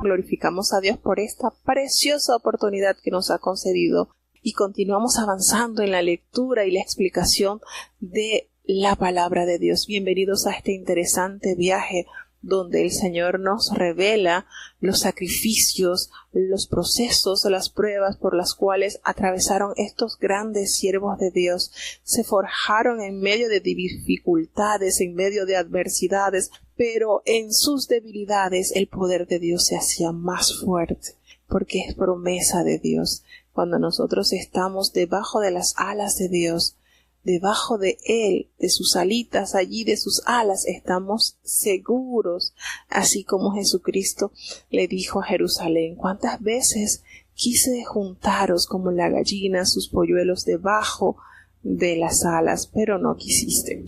Glorificamos a Dios por esta preciosa oportunidad que nos ha concedido y continuamos avanzando en la lectura y la explicación de la palabra de Dios. Bienvenidos a este interesante viaje donde el Señor nos revela los sacrificios, los procesos, las pruebas por las cuales atravesaron estos grandes siervos de Dios. Se forjaron en medio de dificultades, en medio de adversidades, pero en sus debilidades el poder de Dios se hacía más fuerte, porque es promesa de Dios. Cuando nosotros estamos debajo de las alas de Dios, debajo de Él, de sus alitas, allí de sus alas, estamos seguros, así como Jesucristo le dijo a Jerusalén: ¿cuántas veces quise juntaros como la gallina sus polluelos debajo de las alas, pero no quisiste?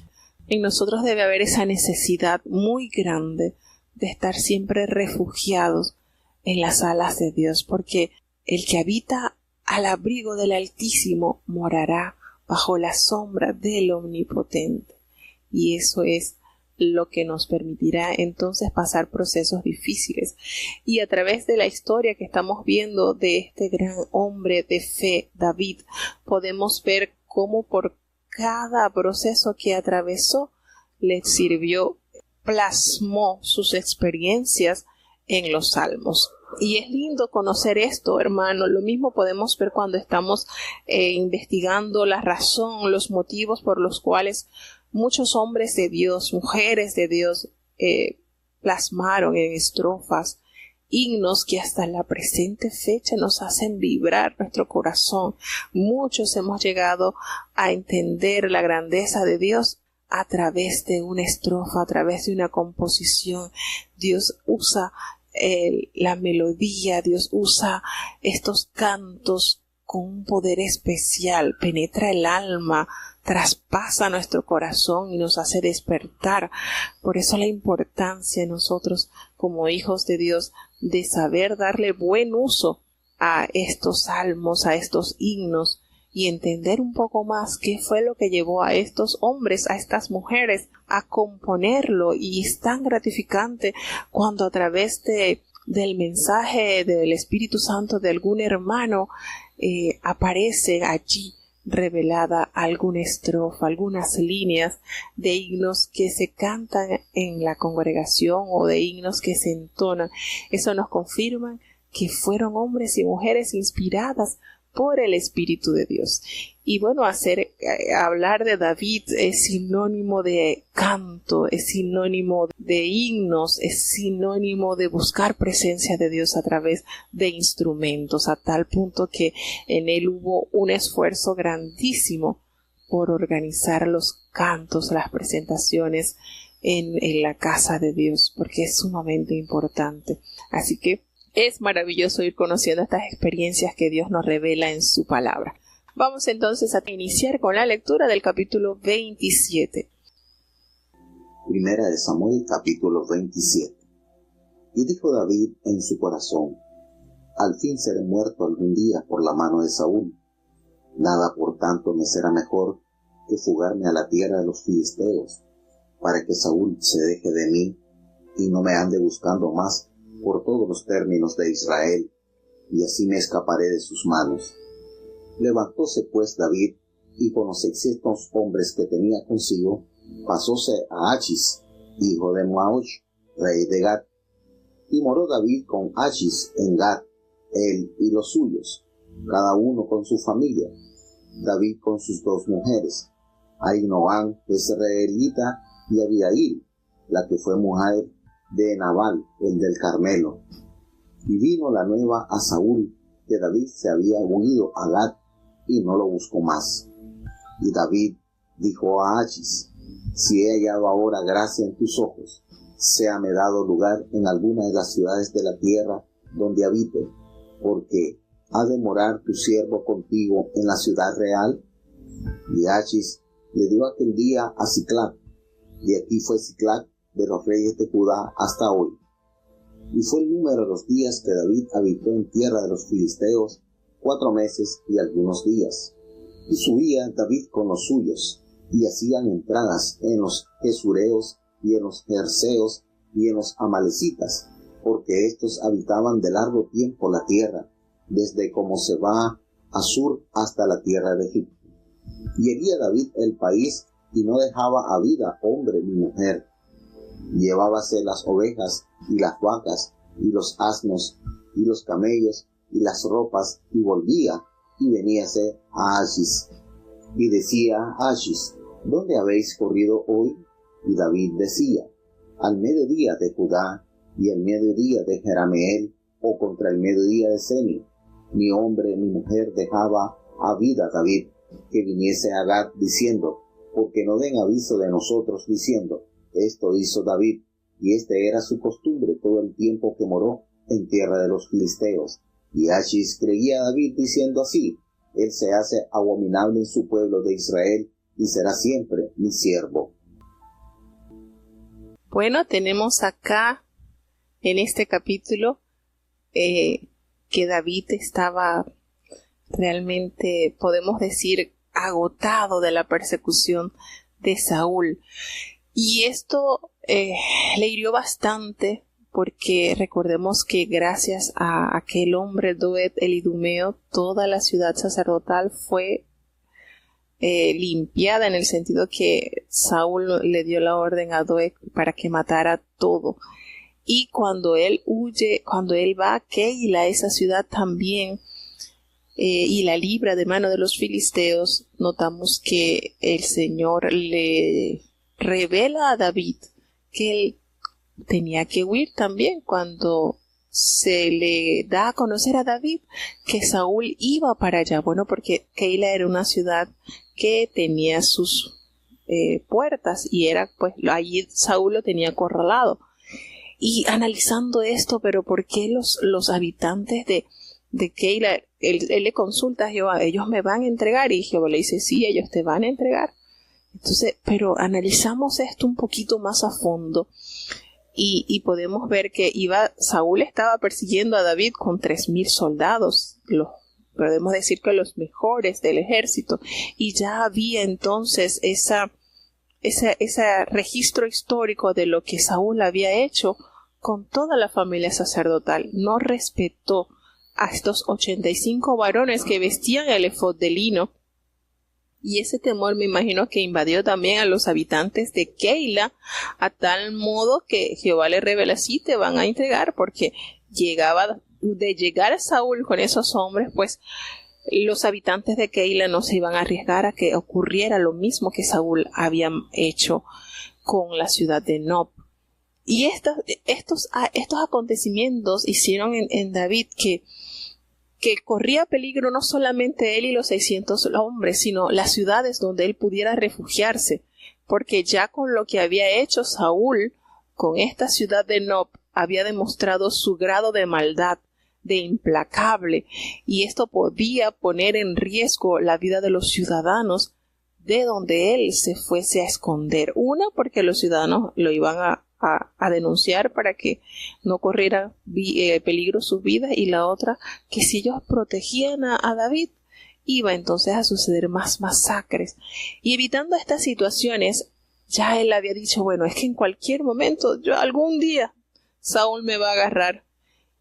En nosotros debe haber esa necesidad muy grande de estar siempre refugiados en las alas de Dios, porque el que habita al abrigo del Altísimo morará bajo la sombra del Omnipotente. Y eso es lo que nos permitirá entonces pasar procesos difíciles. Y a través de la historia que estamos viendo de este gran hombre de fe, David, podemos ver cómo por cada proceso que atravesó le sirvió, plasmó sus experiencias en los salmos. Y es lindo conocer esto, hermano. Lo mismo podemos ver cuando estamos investigando la razón, los motivos por los cuales muchos hombres de Dios, mujeres de Dios, plasmaron en estrofas himnos que hasta la presente fecha nos hacen vibrar nuestro corazón. Muchos hemos llegado a entender la grandeza de Dios a través de una estrofa, a través de una composición. Dios usa la melodía, Dios usa estos cantos con un poder especial, penetra el alma, traspasa nuestro corazón y nos hace despertar. Por eso la importancia de nosotros como hijos de Dios de saber darle buen uso a estos salmos, a estos himnos, y entender un poco más qué fue lo que llevó a estos hombres, a estas mujeres a componerlo. Y es tan gratificante cuando a través del mensaje del Espíritu Santo de algún hermano aparece allí revelada alguna estrofa, algunas líneas de himnos que se cantan en la congregación o de himnos que se entonan. Eso nos confirma que fueron hombres y mujeres inspiradas por el Espíritu de Dios. Y bueno, hablar de David es sinónimo de canto, es sinónimo de himnos, es sinónimo de buscar presencia de Dios a través de instrumentos, a tal punto que en él hubo un esfuerzo grandísimo por organizar los cantos, las presentaciones en la casa de Dios, porque es sumamente importante. Así que es maravilloso ir conociendo estas experiencias que Dios nos revela en su palabra. Vamos entonces a iniciar con la lectura del capítulo 27. Primera de Samuel, capítulo 27. Y dijo David en su corazón: al fin seré muerto algún día por la mano de Saúl. Nada, por tanto, me será mejor que fugarme a la tierra de los filisteos, para que Saúl se deje de mí y no me ande buscando más por todos los términos de Israel, y así me escaparé de sus manos. Levantóse pues David, y con los 600 hombres que tenía consigo, pasóse a Achis, hijo de Maoch, rey de Gat. Y moró David con Achis en Gat, él y los suyos, cada uno con su familia, David con sus 2 mujeres, Ahinoam jezreelita, y Abihail, la que fue mujer de Nabal, el del Carmelo. Y vino la nueva a Saúl, que David se había huido a Gat, y no lo buscó más. Y David dijo a Achis: si he hallado ahora gracia en tus ojos, séame dado lugar en alguna de las ciudades de la tierra donde habite, porque ha de morar tu siervo contigo en la ciudad real. Y Achis le dio aquel día a Siclac, y aquí fue Siclac de los reyes de Judá hasta hoy. Y fue el número de los días que David habitó en tierra de los filisteos, 4 meses y algunos días. Y subía David con los suyos, y hacían entradas en los Gesureos, y en los Jerseos, y en los Amalecitas, porque éstos habitaban de largo tiempo la tierra, desde como se va a sur hasta la tierra de Egipto. Y hería David el país, y no dejaba a vida hombre ni mujer. Llevábase las ovejas y las vacas, y los asnos, y los camellos, y las ropas, y volvía, y veníase a Achis. Y decía a Achis: ¿Dónde habéis corrido hoy? Y David decía: al mediodía de Judá, y al mediodía de Jerameel, o contra el mediodía de Seni. Ni hombre ni mujer dejaba a vida David, que viniese a Gad diciendo: porque no den aviso de nosotros diciendo: esto hizo David, y este era su costumbre todo el tiempo que moró en tierra de los filisteos. Y Achis creía a David diciendo así: él se hace abominable en su pueblo de Israel, y será siempre mi siervo. Bueno, tenemos acá en este capítulo que David estaba realmente, podemos decir, agotado de la persecución de Saúl. Y esto le hirió bastante, porque recordemos que gracias a aquel hombre Doeg el idumeo, toda la ciudad sacerdotal fue limpiada, en el sentido que Saúl le dio la orden a Doeg para que matara todo. Y cuando él huye, cuando él va a Keila, esa ciudad también, y la libra de mano de los filisteos, notamos que el Señor le revela a David que él tenía que huir también. Cuando se le da a conocer a David que Saúl iba para allá, bueno, porque Keila era una ciudad que tenía sus puertas, y era, pues, allí Saúl lo tenía acorralado. Y analizando esto, pero ¿por qué los habitantes de Keila, él le consulta a Jehová: ellos me van a entregar? Y Jehová le dice: sí, ellos te van a entregar. Entonces, pero analizamos esto un poquito más a fondo, y podemos ver que Saúl estaba persiguiendo a David con 3,000 soldados, podemos decir que los mejores del ejército, y ya había entonces ese registro histórico de lo que Saúl había hecho con toda la familia sacerdotal. No respetó a estos 85 varones que vestían el efod de lino, y ese temor me imagino que invadió también a los habitantes de Keila, a tal modo que Jehová le revela: sí, te van a entregar, porque de llegar a Saúl con esos hombres, pues los habitantes de Keila no se iban a arriesgar a que ocurriera lo mismo que Saúl había hecho con la ciudad de Nob. Y estos acontecimientos hicieron en David que corría peligro no solamente él y los 600 hombres, sino las ciudades donde él pudiera refugiarse, porque ya con lo que había hecho Saúl con esta ciudad de Nob, había demostrado su grado de maldad, de implacable, y esto podía poner en riesgo la vida de los ciudadanos de donde él se fuese a esconder. Una, porque los ciudadanos lo iban a denunciar para que no corriera peligro sus vidas, y la otra, que si ellos protegían a David, iba entonces a suceder más masacres. Y evitando estas situaciones, ya él había dicho: bueno, es que en cualquier momento, algún día Saúl me va a agarrar,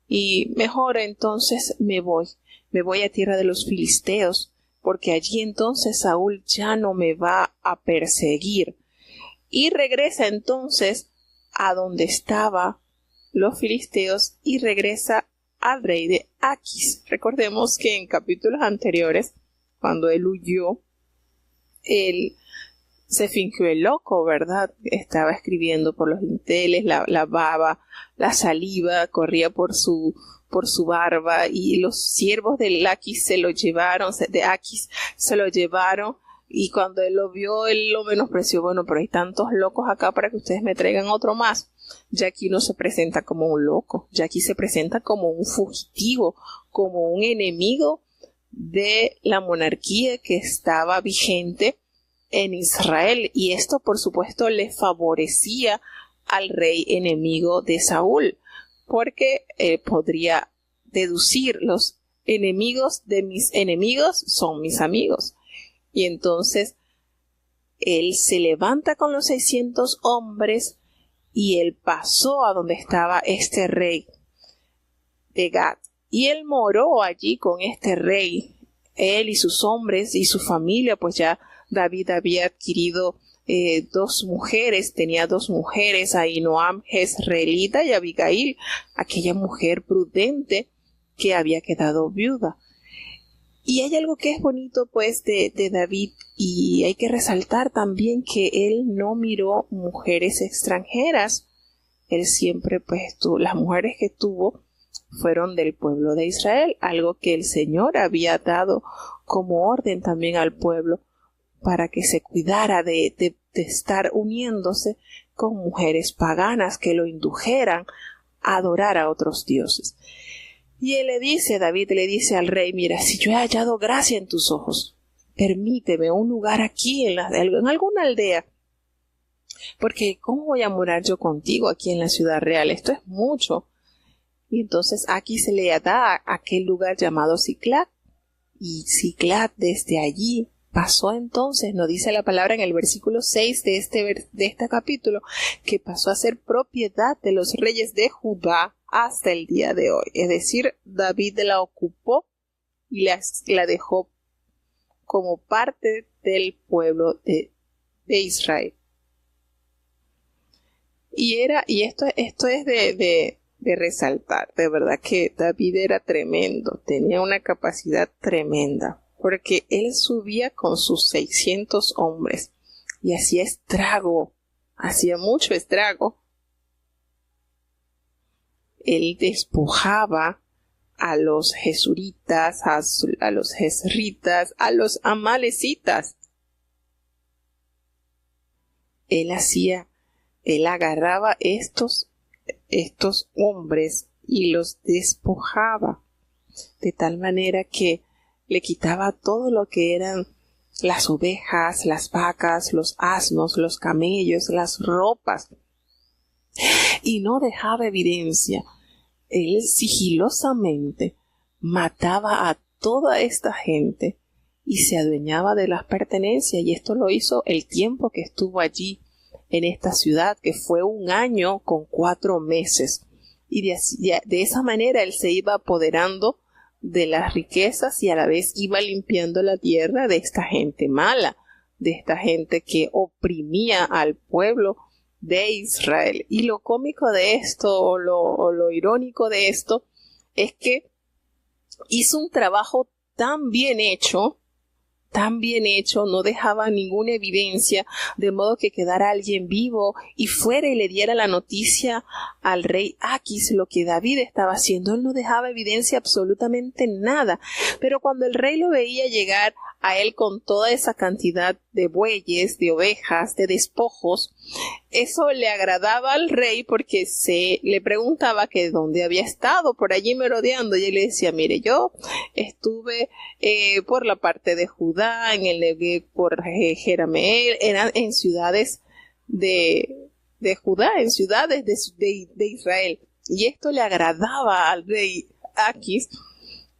y mejor entonces me voy a tierra de los filisteos, porque allí entonces Saúl ya no me va a perseguir. Y regresa entonces a donde estaban los filisteos, y regresa al rey de Achis. Recordemos que en capítulos anteriores, cuando él huyó, él se fingió el loco, ¿verdad? Estaba escribiendo por los dinteles, la baba, la saliva corría por su barba, y los siervos de Achis se lo llevaron, y cuando él lo vio, él lo menospreció. Bueno, pero hay tantos locos acá para que ustedes me traigan otro más. Ya aquí no se presenta como un loco, ya aquí se presenta como un fugitivo, como un enemigo de la monarquía que estaba vigente en Israel, y esto por supuesto le favorecía al rey enemigo de Saúl, porque podría deducir: los enemigos de mis enemigos son mis amigos. Y entonces él se levanta con los 600 hombres, y él pasó a donde estaba este rey de Gat. Y él moró allí con este rey, él y sus hombres y su familia, pues ya David había adquirido dos mujeres, tenía dos mujeres, Ahinoam jezreelita y Abigail, aquella mujer prudente que había quedado viuda. Y hay algo que es bonito pues de David, y hay que resaltar también que él no miró mujeres extranjeras. Él siempre pues las mujeres que tuvo fueron del pueblo de Israel, algo que el Señor había dado como orden también al pueblo para que se cuidara de estar uniéndose con mujeres paganas que lo indujeran a adorar a otros dioses. Y David le dice al rey, mira, si yo he hallado gracia en tus ojos, permíteme un lugar aquí en alguna aldea, porque ¿cómo voy a morar yo contigo aquí en la ciudad real? Esto es mucho. Y entonces aquí se le da a aquel lugar llamado Siclag, y Siclag desde allí pasó entonces, nos dice la palabra en el versículo 6 de este capítulo, que pasó a ser propiedad de los reyes de Judá hasta el día de hoy. Es decir, David la ocupó y la dejó como parte del pueblo de Israel. Y esto es de resaltar, de verdad que David era tremendo, tenía una capacidad tremenda, porque él subía con sus 600 hombres y hacía mucho estrago. Él despojaba a los jesuritas, a los jezritas, a los amalecitas. Él agarraba estos hombres y los despojaba de tal manera que le quitaba todo lo que eran las ovejas, las vacas, los asnos, los camellos, las ropas, y no dejaba evidencia. Él sigilosamente mataba a toda esta gente y se adueñaba de las pertenencias, y esto lo hizo el tiempo que estuvo allí en esta ciudad, que fue 1 año con 4 meses. Y de esa manera él se iba apoderando de las riquezas y a la vez iba limpiando la tierra de esta gente mala, de esta gente que oprimía al pueblo de Israel. Y lo cómico de esto, o lo irónico de esto, es que hizo un trabajo tan bien hecho, no dejaba ninguna evidencia, de modo que quedara alguien vivo y fuera y le diera la noticia al rey Aquis lo que David estaba haciendo. Él no dejaba evidencia absolutamente nada, pero cuando el rey lo veía llegar a él con toda esa cantidad de bueyes, de ovejas, de despojos, eso le agradaba al rey, porque se le preguntaba que dónde había estado por allí merodeando, y él le decía, mire, yo estuve por la parte de Judá, en el Negev, por Jerameel, eran en ciudades de Judá, en ciudades de Israel. Y esto le agradaba al rey Aquis,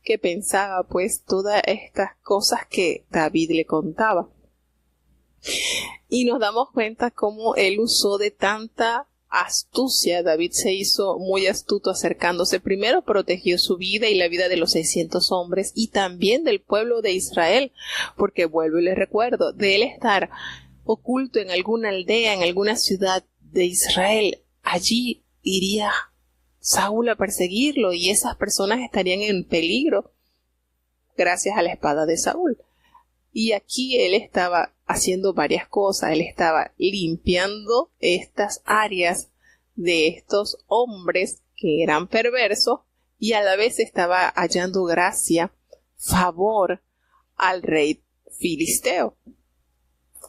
que pensaba pues todas estas cosas que David le contaba. Y nos damos cuenta cómo él usó de tanta astucia. David se hizo muy astuto acercándose. Primero protegió su vida y la vida de los 600 hombres y también del pueblo de Israel, porque vuelvo y les recuerdo, de él estar oculto en alguna aldea, en alguna ciudad de Israel, allí iría Saúl a perseguirlo y esas personas estarían en peligro gracias a la espada de Saúl. Y aquí él estaba haciendo varias cosas. Él estaba limpiando estas áreas de estos hombres que eran perversos y a la vez estaba hallando gracia, favor al rey filisteo.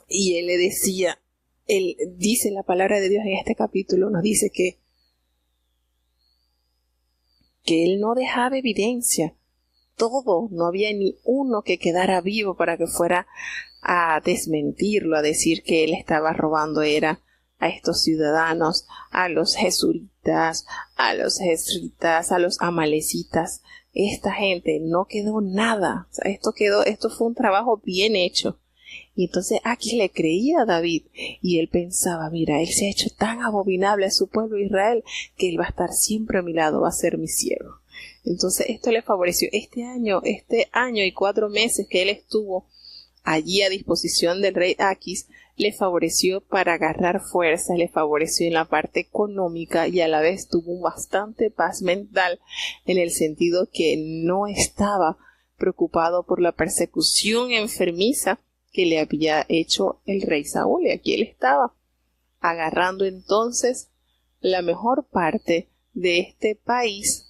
Y él le decía, él dice la palabra de Dios en este capítulo, nos dice que él no dejaba evidencia. Todo, no había ni uno que quedara vivo para que fuera a desmentirlo, a decir que él estaba robando era a estos ciudadanos, a los jesuritas, a los jezritas, a los amalecitas. Esta gente no quedó nada. O sea, esto fue un trabajo bien hecho. Y entonces Aquis le creía a David y él pensaba, mira, él se ha hecho tan abominable a su pueblo Israel que él va a estar siempre a mi lado, va a ser mi siervo. Entonces esto le favoreció. Este año y 4 meses que él estuvo allí a disposición del rey Aquis, le favoreció para agarrar fuerzas, le favoreció en la parte económica y a la vez tuvo bastante paz mental en el sentido que no estaba preocupado por la persecución enfermiza que le había hecho el rey Saúl. Y aquí él estaba agarrando entonces la mejor parte de este país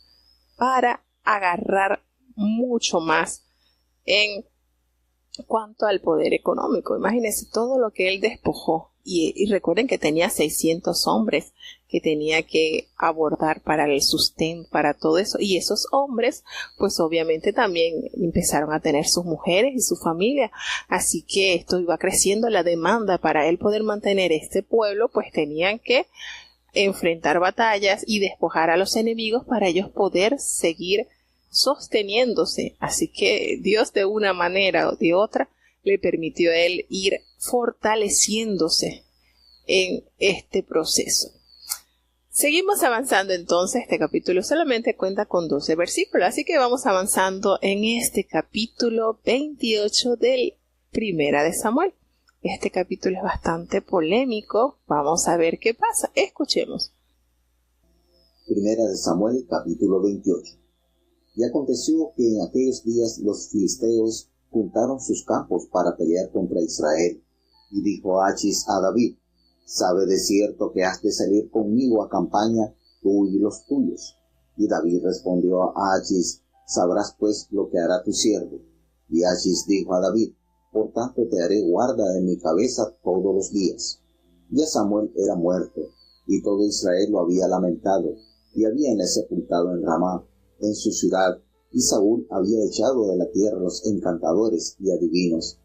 para agarrar mucho más en cuanto al poder económico. Imagínense todo lo que él despojó. Y recuerden que tenía 600 hombres que tenía que abordar para el sustento, para todo eso. Y esos hombres, pues obviamente también empezaron a tener sus mujeres y su familia. Así que esto iba creciendo la demanda para él poder mantener este pueblo, pues tenían que enfrentar batallas y despojar a los enemigos para ellos poder seguir sosteniéndose. Así que Dios de una manera o de otra le permitió a él ir fortaleciéndose en este proceso. Seguimos avanzando entonces. Este capítulo solamente cuenta con 12 versículos, así que vamos avanzando en este capítulo 28 del Primera de Samuel. Este capítulo es bastante polémico. Vamos a ver qué pasa. Escuchemos. Primera de Samuel, capítulo 28. Y aconteció que en aquellos días los filisteos juntaron sus campos para pelear contra Israel. Y dijo Achis a David: sabe de cierto que has de salir conmigo a campaña, tú y los tuyos. Y David respondió a Achis: sabrás pues lo que hará tu siervo. Y Achis dijo a David: por tanto te haré guarda de mi cabeza todos los días. Ya Samuel era muerto, y todo Israel lo había lamentado, y habíanle sepultado en Ramá, en su ciudad, y Saúl había echado de la tierra los encantadores y adivinos.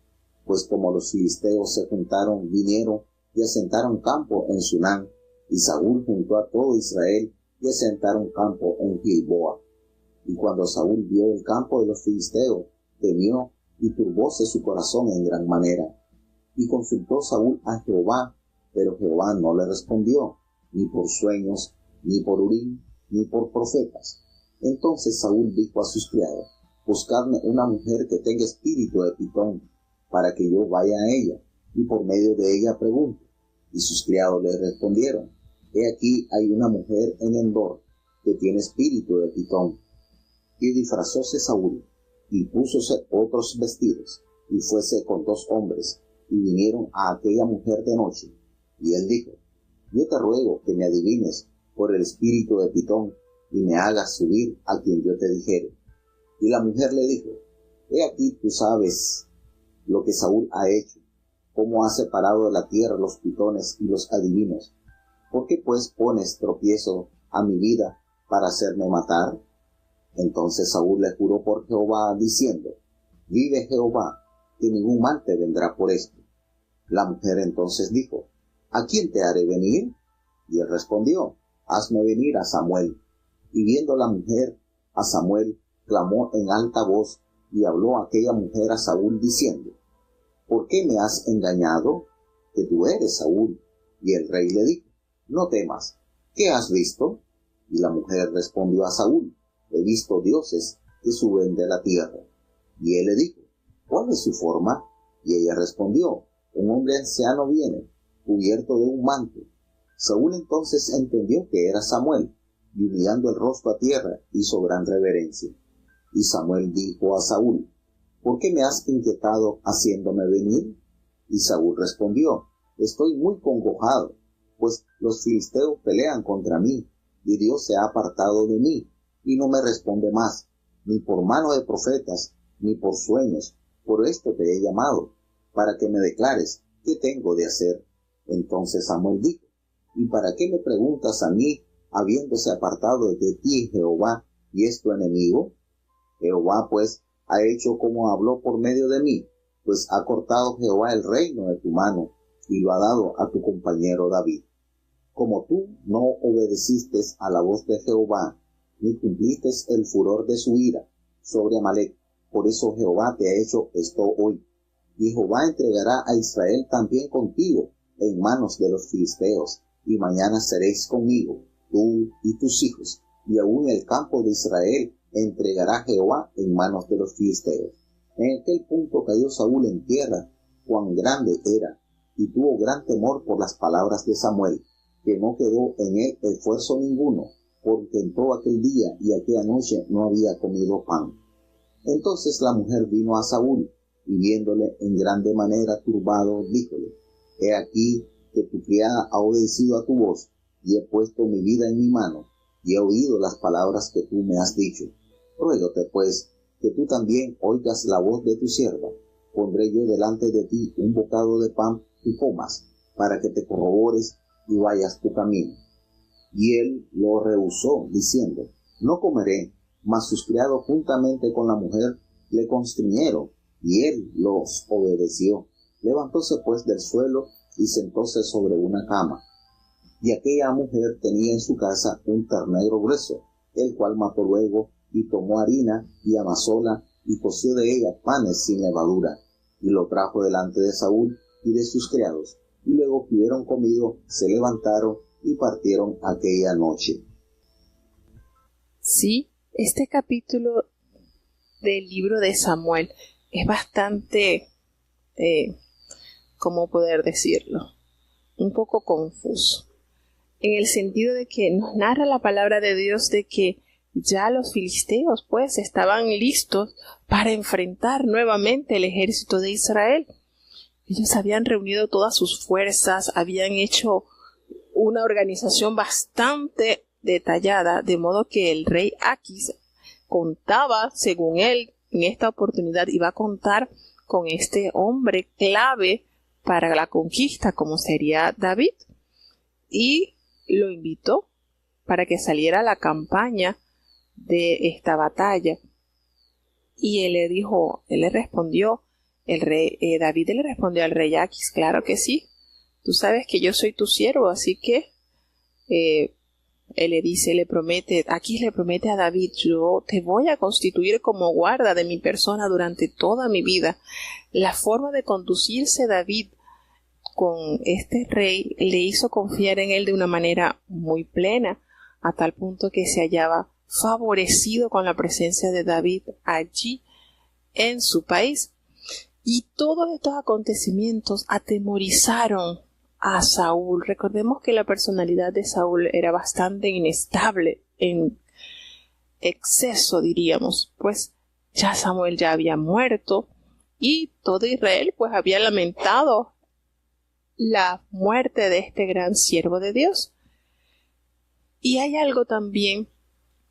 Pues como los filisteos se juntaron, vinieron y asentaron campo en Sunán, y Saúl juntó a todo Israel y asentaron campo en Gilboa. Y cuando Saúl vio el campo de los filisteos, temió y turbóse su corazón en gran manera. Y consultó Saúl a Jehová, pero Jehová no le respondió, ni por sueños, ni por Urim, ni por profetas. Entonces Saúl dijo a sus criados: buscadme una mujer que tenga espíritu de Pitón, para que yo vaya a ella, y por medio de ella pregunte. Y sus criados le respondieron: he aquí hay una mujer en Endor, que tiene espíritu de Pitón. Y disfrazóse Saúl, y púsose otros vestidos, y fuese con 2 hombres, y vinieron a aquella mujer de noche. Y él dijo: yo te ruego que me adivines por el espíritu de Pitón, y me hagas subir a quien yo te dijere. Y la mujer le dijo: he aquí tú sabes lo que Saúl ha hecho, cómo ha separado de la tierra los pitones y los adivinos. ¿Por qué pues pones tropiezo a mi vida para hacerme matar? Entonces Saúl le juró por Jehová, diciendo: vive Jehová, que ningún mal te vendrá por esto. La mujer entonces dijo: ¿a quién te haré venir? Y él respondió: hazme venir a Samuel. Y viendo la mujer a Samuel, clamó en alta voz, y habló aquella mujer a Saúl, diciendo: ¿por qué me has engañado? Que tú eres Saúl. Y el rey le dijo: no temas, ¿qué has visto? Y la mujer respondió a Saúl: he visto dioses que suben de la tierra. Y él le dijo: ¿cuál es su forma? Y ella respondió: un hombre anciano viene, cubierto de un manto. Saúl entonces entendió que era Samuel, y humillando el rostro a tierra, hizo gran reverencia. Y Samuel dijo a Saúl: ¿por qué me has inquietado haciéndome venir? Y Saúl respondió: estoy muy congojado, pues los filisteos pelean contra mí, y Dios se ha apartado de mí, y no me responde más, ni por mano de profetas, ni por sueños. Por esto te he llamado, para que me declares qué tengo de hacer. Entonces Samuel dijo: ¿y para qué me preguntas a mí, habiéndose apartado de ti Jehová, y es tu enemigo? Jehová pues ha hecho como habló por medio de mí, pues ha cortado Jehová el reino de tu mano, y lo ha dado a tu compañero David. Como tú no obedeciste a la voz de Jehová, ni cumpliste el furor de su ira sobre Amalec, por eso Jehová te ha hecho esto hoy. Y Jehová entregará a Israel también contigo en manos de los filisteos, y mañana seréis conmigo, tú y tus hijos, y aún el campo de Israel entregará Jehová en manos de los filisteos. En aquel punto cayó Saúl en tierra, cuán grande era, y tuvo gran temor por las palabras de Samuel, que no quedó en él esfuerzo ninguno, porque en todo aquel día y aquella noche no había comido pan. Entonces la mujer vino a Saúl, y viéndole en grande manera turbado, díjole: He aquí que tu criada ha obedecido a tu voz, y he puesto mi vida en mi mano, y he oído las palabras que tú me has dicho. Ruégote, pues, que tú también oigas la voz de tu sierva. Pondré yo delante de ti un bocado de pan y comas, para que te corrobores y vayas tu camino. Y él lo rehusó, diciendo: No comeré. Mas sus criados juntamente con la mujer le constriñeron, y él los obedeció. Levantóse pues del suelo y sentóse sobre una cama. Y aquella mujer tenía en su casa un ternero grueso, el cual mató luego, y tomó harina, y amasóla, y coció de ella panes sin levadura, y lo trajo delante de Saúl y de sus criados. Y luego que hubieron comido, se levantaron y partieron aquella noche. Sí, este capítulo del libro de Samuel es bastante, ¿cómo poder decirlo? Un poco confuso, en el sentido de que nos narra la palabra de Dios de que ya los filisteos pues estaban listos para enfrentar nuevamente el ejército de Israel. Ellos habían reunido todas sus fuerzas, habían hecho una organización bastante detallada, de modo que el rey Aquis contaba, según él, en esta oportunidad iba a contar con este hombre clave para la conquista, como sería David, y lo invitó para que saliera a la campaña de esta batalla. Y él le respondió, David le respondió al rey Aquis: claro que sí, tú sabes que yo soy tu siervo, así que él Aquis le promete a David: yo te voy a constituir como guarda de mi persona durante toda mi vida. La forma de conducirse David con este rey le hizo confiar en él de una manera muy plena, a tal punto que se hallaba favorecido con la presencia de David allí en su país. Y todos estos acontecimientos atemorizaron a Saúl. Recordemos que la personalidad de Saúl era bastante inestable, en exceso diríamos, pues ya Samuel ya había muerto y todo Israel pues había lamentado la muerte de este gran siervo de Dios. Y hay algo también,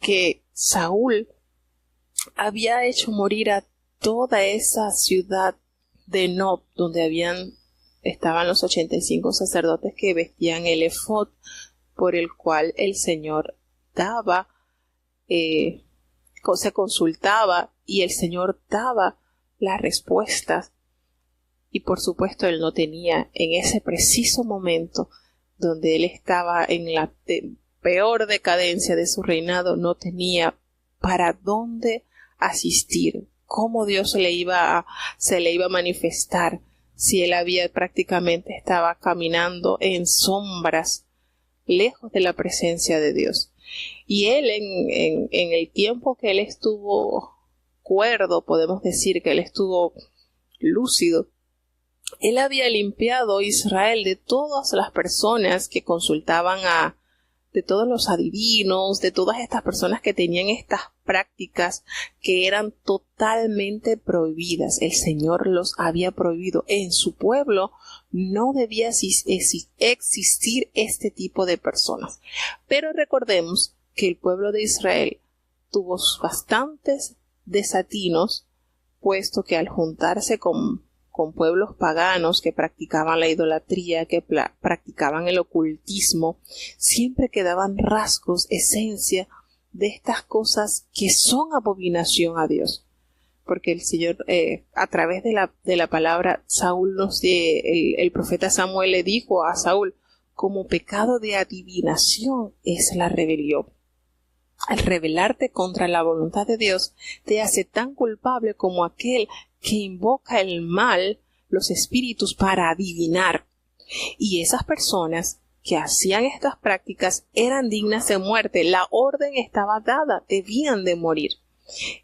que Saúl había hecho morir a toda esa ciudad de Nob, donde estaban los 85 sacerdotes que vestían el efod, por el cual el Señor se consultaba y el Señor daba las respuestas. Y por supuesto él no tenía, en ese preciso momento donde él estaba en la peor decadencia de su reinado, no tenía para dónde asistir, cómo Dios se le iba a manifestar, si él prácticamente estaba caminando en sombras, lejos de la presencia de Dios. Y él en el tiempo que él estuvo cuerdo, podemos decir que él estuvo lúcido, él había limpiado a Israel de todas las personas que consultaban de todos los adivinos, de todas estas personas que tenían estas prácticas que eran totalmente prohibidas. El Señor los había prohibido. En su pueblo no debía existir este tipo de personas. Pero recordemos que el pueblo de Israel tuvo bastantes desatinos, puesto que al juntarse con pueblos paganos que practicaban la idolatría, que practicaban el ocultismo, siempre quedaban rasgos, esencia de estas cosas que son abominación a Dios. Porque el Señor, a través de la palabra, el profeta Samuel le dijo a Saúl: como pecado de adivinación es la rebelión. Al rebelarte contra la voluntad de Dios, te hace tan culpable como aquel que invoca el mal, los espíritus, para adivinar. Y esas personas que hacían estas prácticas eran dignas de muerte. La orden estaba dada, debían de morir.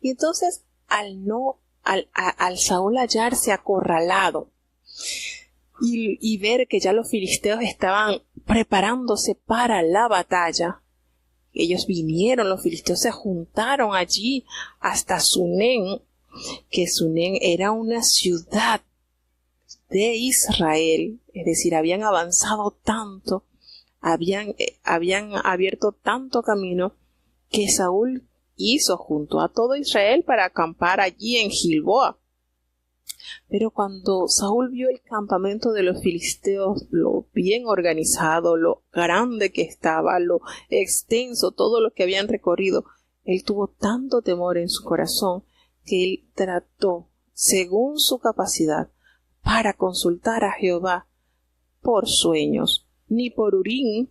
Y entonces, al Saúl hallarse acorralado y ver que ya los filisteos estaban preparándose para la batalla, ellos vinieron, los filisteos se juntaron allí hasta Sunén, que Sunén era una ciudad de Israel, es decir, habían avanzado tanto, habían abierto tanto camino, que Saúl hizo junto a todo Israel para acampar allí en Gilboa. Pero cuando Saúl vio el campamento de los filisteos, lo bien organizado, lo grande que estaba, lo extenso, todo lo que habían recorrido, él tuvo tanto temor en su corazón que él trató, según su capacidad, para consultar a Jehová por sueños. Ni por Urim,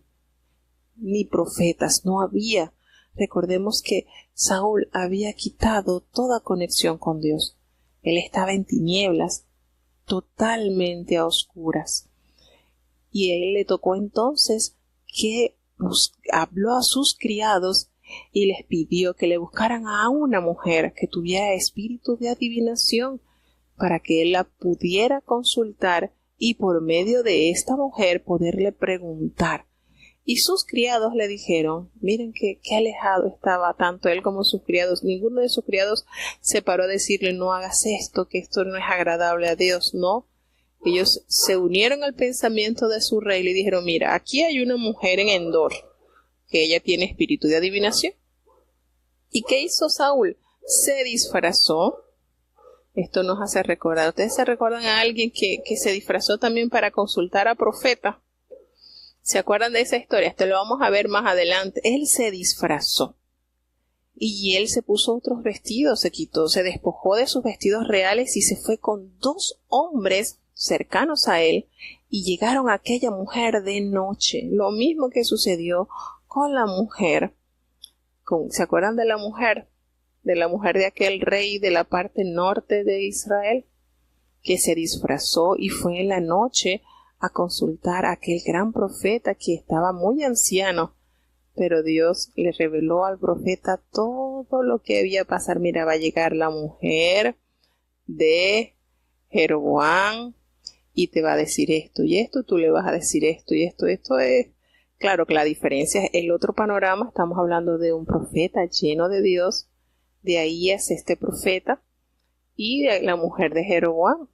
ni profetas, no había. Recordemos que Saúl había quitado toda conexión con Dios. Él estaba en tinieblas, totalmente a oscuras. Y a él le tocó entonces que habló a sus criados y les pidió que le buscaran a una mujer que tuviera espíritu de adivinación para que él la pudiera consultar y por medio de esta mujer poderle preguntar. Y sus criados le dijeron, miren qué alejado estaba tanto él como sus criados. Ninguno de sus criados se paró a decirle, no hagas esto, que esto no es agradable a Dios. No, ellos se unieron al pensamiento de su rey y le dijeron, mira, aquí hay una mujer en Endor, que ella tiene espíritu de adivinación. ¿Y qué hizo Saúl? Se disfrazó. Esto nos hace recordar. ¿Ustedes se recuerdan a alguien que se disfrazó también para consultar a profeta? ¿Se acuerdan de esa historia? Esto lo vamos a ver más adelante. Él se disfrazó. Y él se puso otros vestidos, se despojó de sus vestidos reales y se fue con 2 hombres cercanos a él y llegaron a aquella mujer de noche. Lo mismo que sucedió con la mujer. ¿Se acuerdan de la mujer? De la mujer de aquel rey de la parte norte de Israel, que se disfrazó y fue en la noche a consultar a aquel gran profeta que estaba muy anciano, pero Dios le reveló al profeta todo lo que debía pasar. Mira, va a llegar la mujer de Jeroboam y te va a decir esto y esto, tú le vas a decir esto y esto es. Claro que la diferencia es el otro panorama. Estamos hablando de un profeta lleno de Dios. De ahí es este profeta y de la mujer de Jeroboam.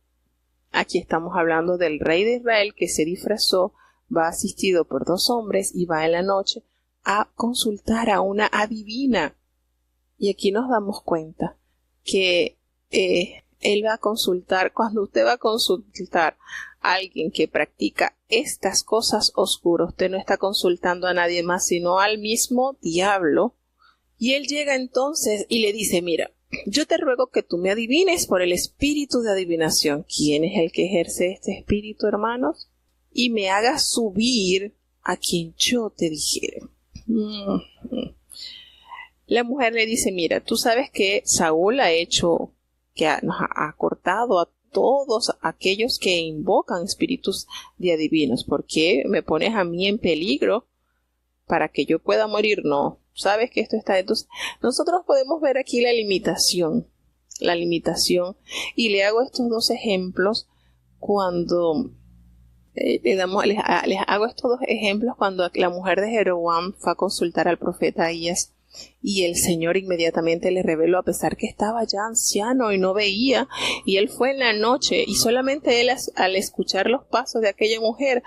Aquí estamos hablando del rey de Israel que se disfrazó, va asistido por 2 hombres y va en la noche a consultar a una adivina. Y aquí nos damos cuenta que él va a consultar, cuando usted va a consultar a alguien que practica estas cosas oscuras, usted no está consultando a nadie más sino al mismo diablo. Y él llega entonces y le dice, mira, yo te ruego que tú me adivines por el espíritu de adivinación. ¿Quién es el que ejerce este espíritu, hermanos? Y me hagas subir a quien yo te dijere. La mujer le dice, mira, tú sabes que Saúl nos ha cortado a todos aquellos que invocan espíritus de adivinos. ¿Por qué me pones a mí en peligro para que yo pueda morir? No. Sabes que esto está. Entonces, nosotros podemos ver aquí la limitación, y le hago estos 2 ejemplos cuando les hago estos 2 ejemplos cuando la mujer de Jeroboam fue a consultar al profeta Ahías y el Señor inmediatamente le reveló, a pesar que estaba ya anciano y no veía, y él fue en la noche y solamente él al escuchar los pasos de aquella mujer,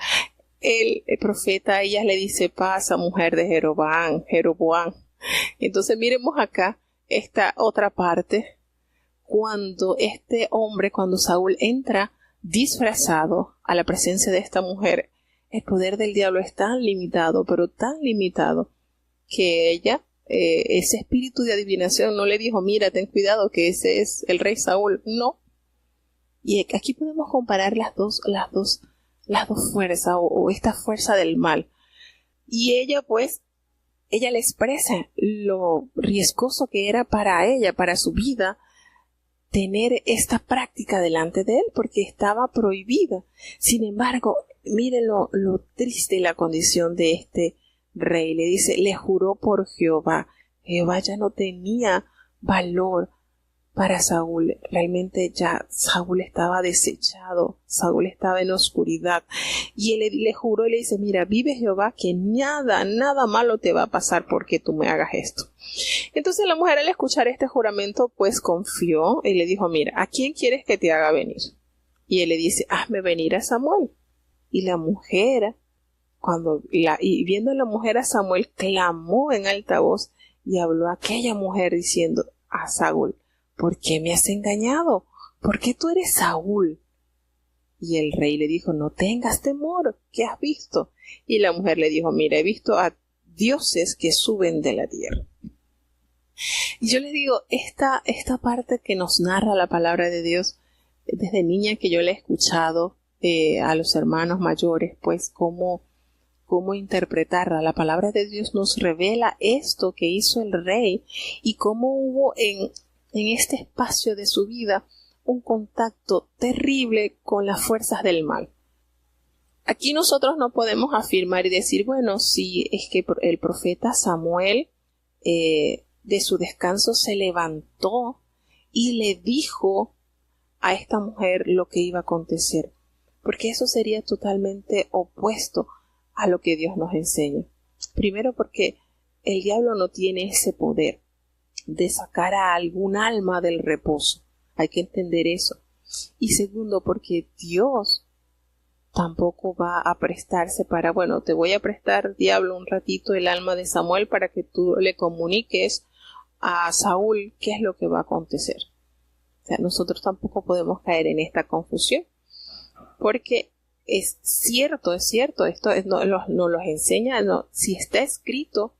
el profeta Ahías le dice, pasa mujer de Jeroboam. Entonces miremos acá esta otra parte, cuando Saúl entra disfrazado a la presencia de esta mujer, el poder del diablo es tan limitado, pero tan limitado, que ella, ese espíritu de adivinación no le dijo, mira, ten cuidado que ese es el rey Saúl. No. Y aquí podemos comparar las dos fuerzas o esta fuerza del mal. Y ella le expresa lo riesgoso que era para ella, para su vida, tener esta práctica delante de él, porque estaba prohibida. Sin embargo, miren lo triste y la condición de este rey. Le dice, le juró por Jehová. Jehová ya no tenía valor para Saúl. Realmente ya Saúl estaba desechado, Saúl estaba en oscuridad. Y él le juró y le dice, mira, vive Jehová que nada malo te va a pasar porque tú me hagas esto. Entonces la mujer, al escuchar este juramento, pues confió y le dijo, mira, ¿a quién quieres que te haga venir? Y él le dice, hazme venir a Samuel. Y la mujer, viendo a la mujer a Samuel, clamó en alta voz y habló a aquella mujer diciendo a Saúl, ¿por qué me has engañado? ¿Por qué tú eres Saúl? Y el rey le dijo, no tengas temor, ¿qué has visto? Y la mujer le dijo, mira, he visto a dioses que suben de la tierra. Y yo les digo, esta parte que nos narra la palabra de Dios, desde niña que yo la he escuchado a los hermanos mayores, pues cómo interpretarla. La palabra de Dios nos revela esto que hizo el rey y cómo hubo en este espacio de su vida un contacto terrible con las fuerzas del mal. Aquí nosotros no podemos afirmar y decir, bueno, si es que el profeta Samuel de su descanso se levantó y le dijo a esta mujer lo que iba a acontecer, porque eso sería totalmente opuesto a lo que Dios nos enseña. Primero, porque el diablo no tiene ese poder de sacar a algún alma del reposo. Hay que entender eso. Y segundo, porque Dios tampoco va a prestarse para, bueno, te voy a prestar, diablo, un ratito el alma de Samuel para que tú le comuniques a Saúl qué es lo que va a acontecer. O sea, nosotros tampoco podemos caer en esta confusión, porque es cierto, esto nos lo enseña, si está escrito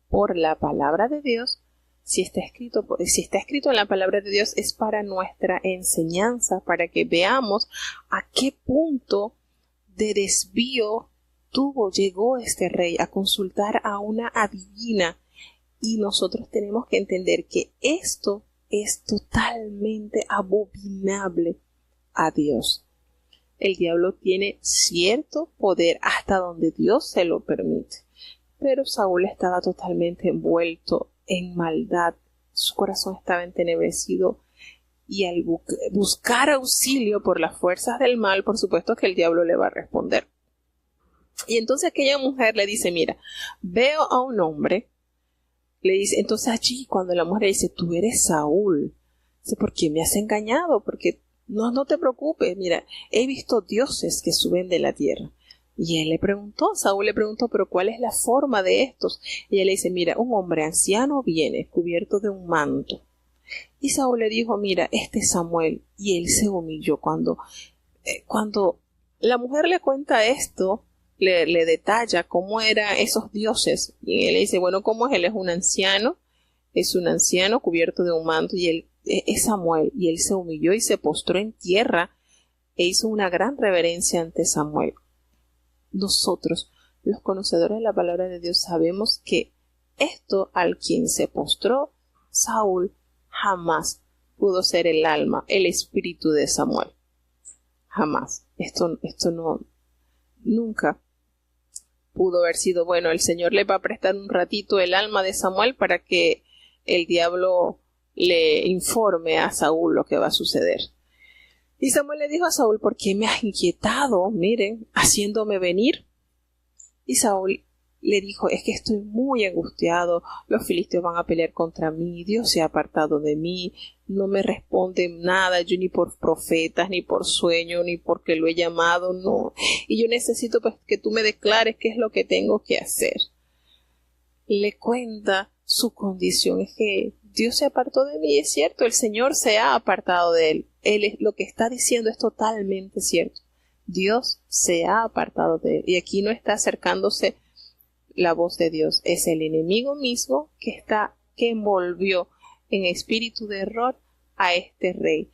por la palabra de Dios, si está escrito en la palabra de Dios, es para nuestra enseñanza, para que veamos a qué punto de desvío llegó este rey a consultar a una adivina. Y nosotros tenemos que entender que esto es totalmente abominable a Dios. El diablo tiene cierto poder hasta donde Dios se lo permite. Pero Saúl estaba totalmente envuelto en maldad. Su corazón estaba entenebrecido. Y al buscar auxilio por las fuerzas del mal, por supuesto que el diablo le va a responder. Y entonces aquella mujer le dice, mira, veo a un hombre. Le dice, entonces allí cuando la mujer le dice, tú eres Saúl, dice, ¿por qué me has engañado? Porque no te preocupes, mira, he visto dioses que suben de la tierra. Y Saúl le preguntó, pero ¿cuál es la forma de estos? Y ella le dice, mira, un hombre anciano viene cubierto de un manto. Y Saúl le dijo, mira, este es Samuel. Y él se humilló cuando la mujer le cuenta esto. Le detalla cómo eran esos dioses. Y él le dice, bueno, ¿cómo es? Él es un anciano cubierto de un manto y él es Samuel. Y él se humilló y se postró en tierra e hizo una gran reverencia ante Samuel. Nosotros, los conocedores de la palabra de Dios, sabemos que esto al quien se postró Saúl jamás pudo ser el alma, el espíritu de Samuel. Jamás. Esto nunca pudo haber sido, bueno, el Señor le va a prestar un ratito el alma de Samuel para que el diablo le informe a Saúl lo que va a suceder. Y Samuel le dijo a Saúl, ¿por qué me has inquietado, miren, haciéndome venir? Y Saúl le dijo, es que estoy muy angustiado, los filisteos van a pelear contra mí, Dios se ha apartado de mí, no me responden nada, yo ni por profetas, ni por sueño, ni porque lo he llamado, no. Y yo necesito pues que tú me declares qué es lo que tengo que hacer. Le cuenta su condición, es que Dios se apartó de mí, es cierto, el Señor se ha apartado de él. Lo que está diciendo es totalmente cierto. Dios se ha apartado de él. Y aquí no está acercándose la voz de Dios, es el enemigo mismo que envolvió en espíritu de error a este rey.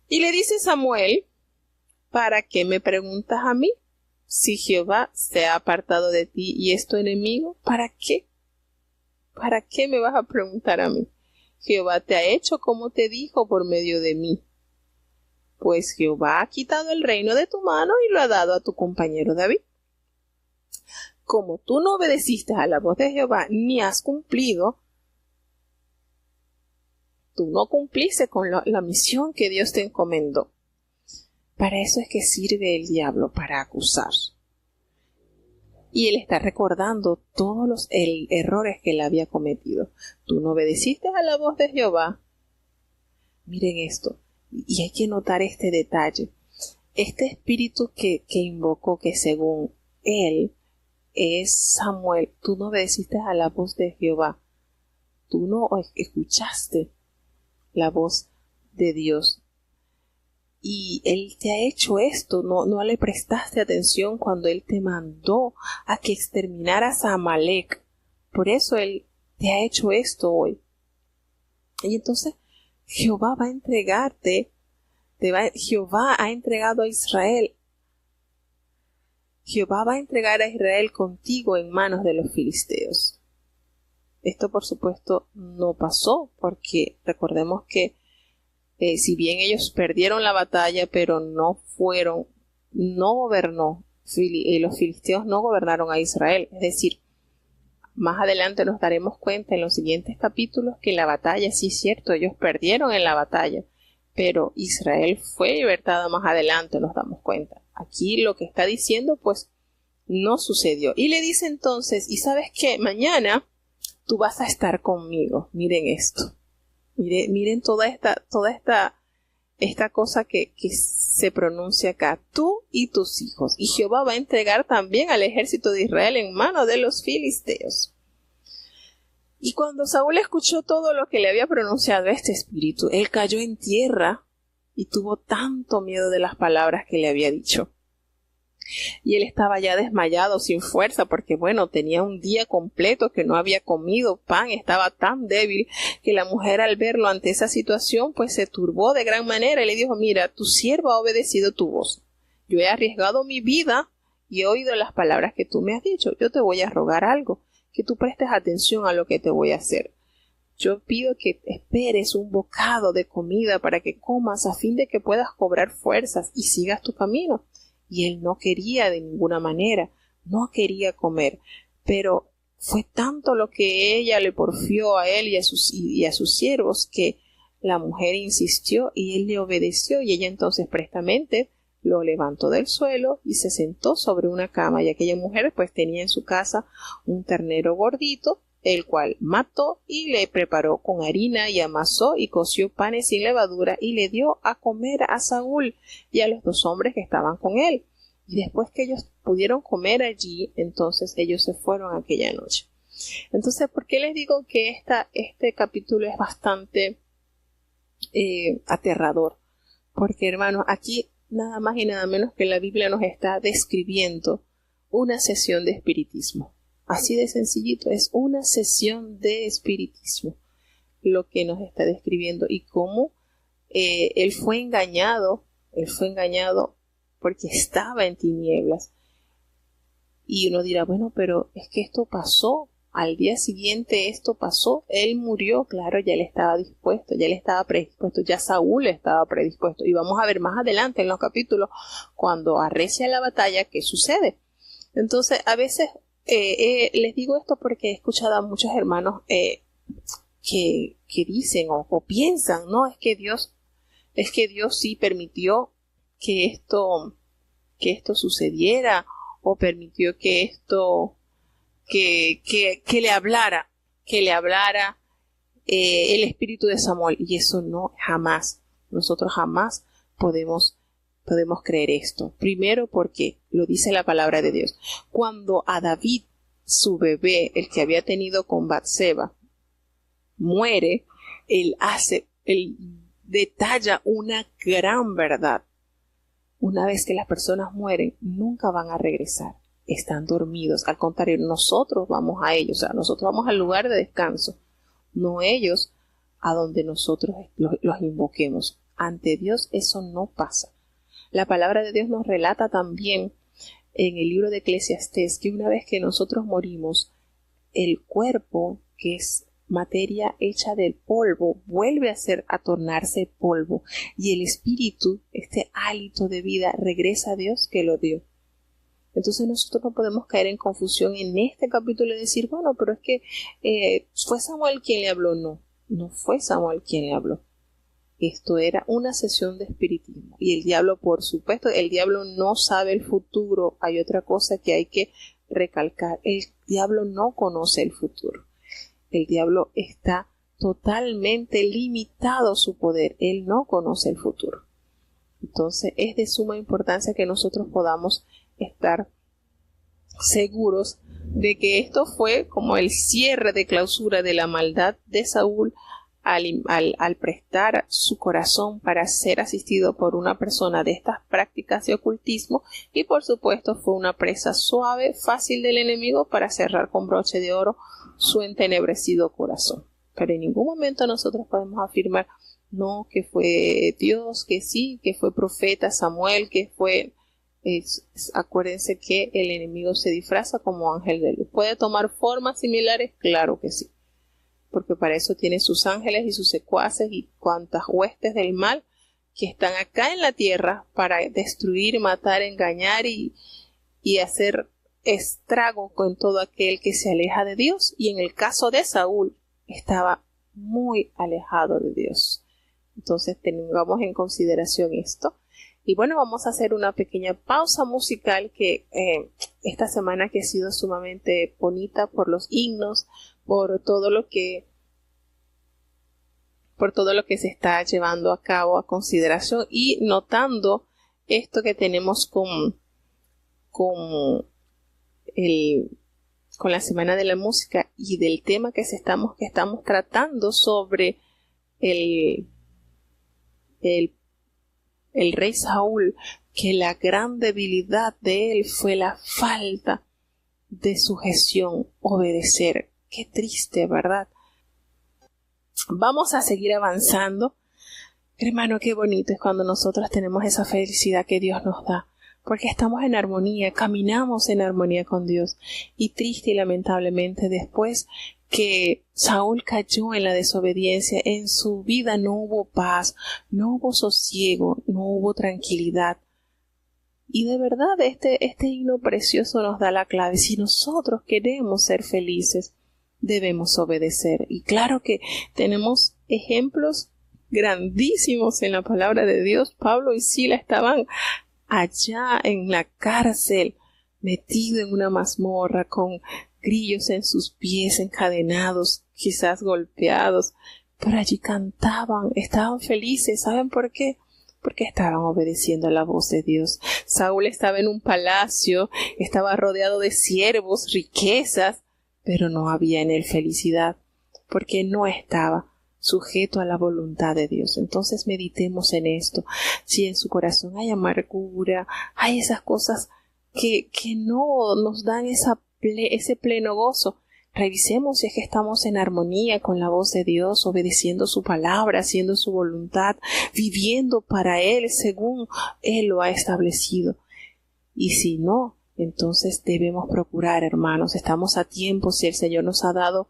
Y le dice Samuel, ¿para qué me preguntas a mí? Si Jehová se ha apartado de ti y es tu enemigo, ¿para qué? ¿Para qué me vas a preguntar a mí? Jehová te ha hecho como te dijo por medio de mí. pues Jehová ha quitado el reino de tu mano y lo ha dado a tu compañero David. Como tú no obedeciste a la voz de Jehová, ni has cumplido, tú no cumpliste con la misión que Dios te encomendó. Para eso es que sirve el diablo, para acusar. Y él está recordando todos los errores que él había cometido. Tú no obedeciste a la voz de Jehová. Miren esto, y hay que notar este detalle. Este espíritu que invocó, que según él es Samuel, tú no obedeciste a la voz de Jehová. Tú no escuchaste la voz de Dios. Y él te ha hecho esto, no le prestaste atención cuando él te mandó a que exterminaras a Amalek. Por eso él te ha hecho esto hoy. Y entonces Jehová va a entregarte, Jehová ha entregado a Israel. Jehová va a entregar a Israel contigo en manos de los filisteos. Esto por supuesto no pasó, porque recordemos que si bien ellos perdieron la batalla, pero los filisteos no gobernaron a Israel. Es decir, más adelante nos daremos cuenta en los siguientes capítulos que la batalla, sí es cierto, ellos perdieron en la batalla, pero Israel fue libertada más adelante, nos damos cuenta. Aquí lo que está diciendo, pues, no sucedió. Y le dice entonces, ¿y sabes qué? Mañana tú vas a estar conmigo. Miren esto. Miren toda esta cosa que se pronuncia acá. Tú y tus hijos. Y Jehová va a entregar también al ejército de Israel en manos de los filisteos. Y cuando Saúl escuchó todo lo que le había pronunciado este espíritu, él cayó en tierra y tuvo tanto miedo de las palabras que le había dicho. Y él estaba ya desmayado, sin fuerza, porque tenía un día completo que no había comido pan, estaba tan débil que la mujer, al verlo ante esa situación, pues se turbó de gran manera y le dijo: mira, tu siervo ha obedecido tu voz. Yo he arriesgado mi vida y he oído las palabras que tú me has dicho. Yo te voy a rogar algo, que tú prestes atención a lo que te voy a hacer. Yo pido que esperes un bocado de comida para que comas, a fin de que puedas cobrar fuerzas y sigas tu camino. Y él no quería de ninguna manera, no quería comer, pero fue tanto lo que ella le porfió a él y a sus siervos, que la mujer insistió y él le obedeció, y ella entonces prestamente lo levantó del suelo y se sentó sobre una cama, y aquella mujer pues tenía en su casa un ternero gordito, el cual mató y le preparó con harina y amasó y coció panes sin levadura y le dio a comer a Saúl y a los 2 hombres que estaban con él. Y después que ellos pudieron comer allí, entonces ellos se fueron aquella noche. Entonces, ¿por qué les digo que este capítulo es bastante aterrador? Porque, hermanos, aquí nada más y nada menos que la Biblia nos está describiendo una sesión de espiritismo. Así de sencillito, es una sesión de espiritismo lo que nos está describiendo, y cómo él fue engañado porque estaba en tinieblas. Y uno dirá, pero es que esto pasó, al día siguiente esto pasó, él murió, claro, ya él estaba dispuesto, ya él estaba predispuesto, ya Saúl estaba predispuesto, y vamos a ver más adelante en los capítulos, cuando arrecia la batalla, qué sucede. Entonces, a veces les digo esto porque he escuchado a muchos hermanos que dicen o piensan, no, es que Dios sí permitió que esto sucediera, o permitió que esto que le hablara el espíritu de Samuel, y eso no, jamás, nosotros jamás podemos creer esto. Primero, porque lo dice la palabra de Dios. Cuando a David, su bebé, el que había tenido con Batseba, muere, él detalla una gran verdad. Una vez que las personas mueren, nunca van a regresar. Están dormidos. Al contrario, nosotros vamos a ellos. O sea, nosotros vamos al lugar de descanso. No ellos a donde nosotros los invoquemos. Ante Dios eso no pasa. La palabra de Dios nos relata también en el libro de Eclesiastés que una vez que nosotros morimos, el cuerpo, que es materia hecha del polvo vuelve a tornarse polvo, y el espíritu, este hálito de vida, regresa a Dios que lo dio. Entonces nosotros no podemos caer en confusión en este capítulo y decir, bueno, pero es que fue Samuel quien le habló. No fue Samuel quien le habló. Esto era una sesión de espiritismo. Y el diablo, por supuesto, el diablo no sabe el futuro. Hay otra cosa que hay que recalcar. El diablo no conoce el futuro. El diablo está totalmente limitado su poder. Él no conoce el futuro. Entonces es de suma importancia que nosotros podamos estar seguros de que esto fue como el cierre de clausura de la maldad de Saúl al prestar su corazón para ser asistido por una persona de estas prácticas de ocultismo, y por supuesto fue una presa suave, fácil del enemigo para cerrar con broche de oro su entenebrecido corazón. Pero en ningún momento nosotros podemos afirmar no, que fue Dios, que sí, que fue profeta Samuel, que fue... acuérdense que el enemigo se disfraza como ángel de luz. ¿Puede tomar formas similares? Claro que sí, porque para eso tiene sus ángeles y sus secuaces y cuantas huestes del mal que están acá en la tierra para destruir, matar, engañar y hacer estrago con todo aquel que se aleja de Dios. Y en el caso de Saúl estaba muy alejado de Dios. Entonces tengamos en consideración esto. Y bueno, vamos a hacer una pequeña pausa musical que esta semana que ha sido sumamente bonita por los himnos, por todo lo que se está llevando a cabo a consideración, y notando esto que tenemos con la Semana de la Música y del tema que estamos tratando sobre el rey Saúl, que la gran debilidad de él fue la falta de sujeción, obedecer. Qué triste, ¿verdad? Vamos a seguir avanzando. Hermano, qué bonito es cuando nosotros tenemos esa felicidad que Dios nos da, porque estamos en armonía, caminamos en armonía con Dios. Y triste y lamentablemente, después que Saúl cayó en la desobediencia, en su vida no hubo paz, no hubo sosiego, no hubo tranquilidad. Y de verdad este himno precioso nos da la clave. Si nosotros queremos ser felices, debemos obedecer. Y claro que tenemos ejemplos grandísimos en la palabra de Dios. Pablo y Sila estaban allá en la cárcel, metido en una mazmorra con grillos en sus pies, encadenados, quizás golpeados, pero allí cantaban, estaban felices. ¿Saben por qué? Porque estaban obedeciendo a la voz de Dios. Saúl estaba en un palacio, estaba rodeado de siervos, riquezas, pero no había en él felicidad, porque no estaba sujeto a la voluntad de Dios. Entonces meditemos en esto. Si en su corazón hay amargura, hay esas cosas que no nos dan ese pleno gozo, revisemos si es que estamos en armonía con la voz de Dios, obedeciendo su palabra, haciendo su voluntad, viviendo para Él según Él lo ha establecido. Y si no, entonces debemos procurar, hermanos, estamos a tiempo. Si el Señor nos ha dado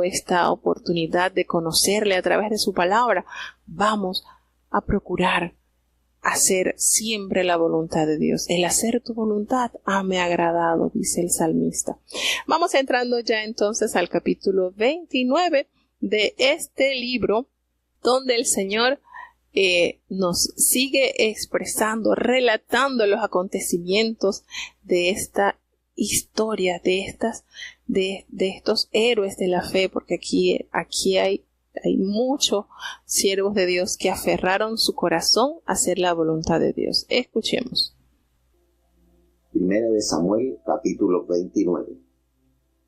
esta oportunidad de conocerle a través de su palabra, vamos a procurar hacer siempre la voluntad de Dios. El hacer tu voluntad me ha agradado, dice el salmista. Vamos entrando ya entonces al capítulo 29 de este libro, donde el Señor nos sigue expresando, relatando los acontecimientos de esta historia, de estos héroes de la fe, porque aquí hay muchos siervos de Dios que aferraron su corazón a hacer la voluntad de Dios. Escuchemos. Primera de Samuel, capítulo 29.